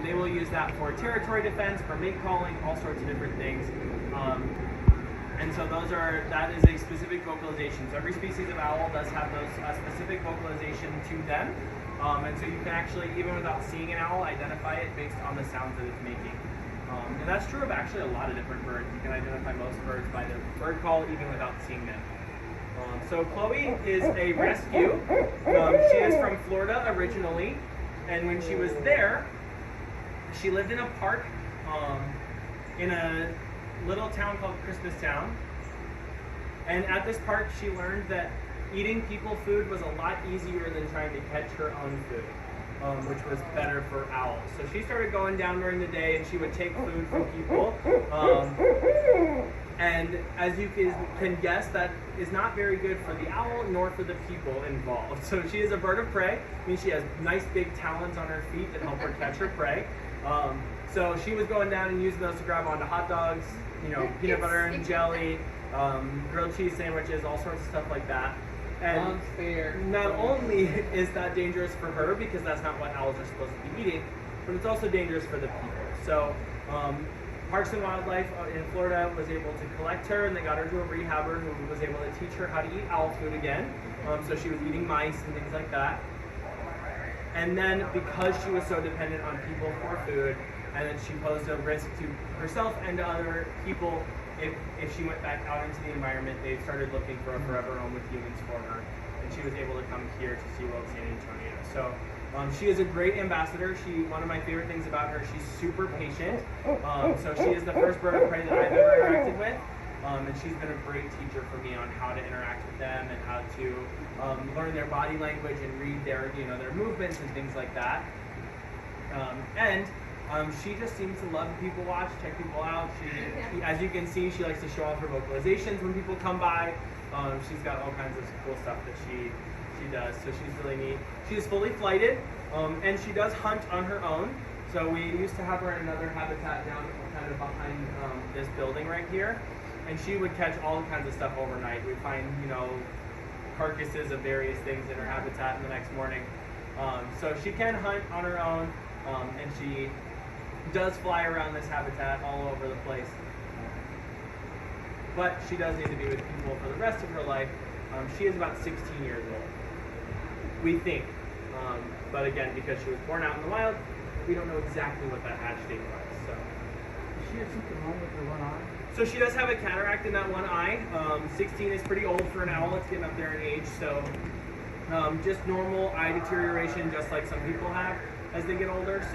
They will use that for territory defense, for mate calling, all sorts of different things. And so that is a specific vocalization. So every species of owl does have a specific vocalization to them. And so you can actually, even without seeing an owl, identify it based on the sounds that it's making. And that's true of actually a lot of different birds. You can identify most birds by their bird call even without seeing them. So Chloe is a rescue. She is from Florida originally, and when she was there, she lived in a park in a little town called Christmas Town. And at this park, she learned that eating people food was a lot easier than trying to catch her own food, which was better for owls. So she started going down during the day, and she would take food from people. And as you can guess, that is not very good for the owl nor for the people involved. So she is a bird of prey. I mean, she has nice big talons on her feet that help her catch her prey. So she was going down and using those to grab onto hot dogs, peanut butter and jelly, grilled cheese sandwiches, all sorts of stuff like that. And not only is that dangerous for her, because that's not what owls are supposed to be eating, but it's also dangerous for the people. So Parks and Wildlife in Florida was able to collect her, and they got her to a rehabber who was able to teach her how to eat owl food again. So she was eating mice and things like that. And then because she was so dependent on people for food, and that she posed a risk to herself and to other people, if she went back out into the environment, they started looking for a forever home with humans for her. And she was able to come here to Seaworld San Antonio. So she is a great ambassador. One of my favorite things about her, she's super patient. So she is the first bird of prey that I've ever interacted with. And she's been a great teacher for me on how to interact with them and how to learn their body language and read their movements and things like that. She just seems to love people watch, check people out. As you can see, she likes to show off her vocalizations when people come by. She's got all kinds of cool stuff that she does, so she's really neat. She's fully flighted, and she does hunt on her own. So we used to have her in another habitat down kind of behind this building right here, and she would catch all kinds of stuff overnight. We'd find, carcasses of various things in her habitat in the next morning. So she can hunt on her own, and she does fly around this habitat all over the place. But she does need to be with people for the rest of her life. She is about 16 years old, we think. But again, because she was born out in the wild, we don't know exactly what that hatch date was. So. Does she have something wrong with her one eye? So she does have a cataract in that one eye. 16 is pretty old for an owl. It's getting up there in age. So just normal eye deterioration, just like some people have as they get older. So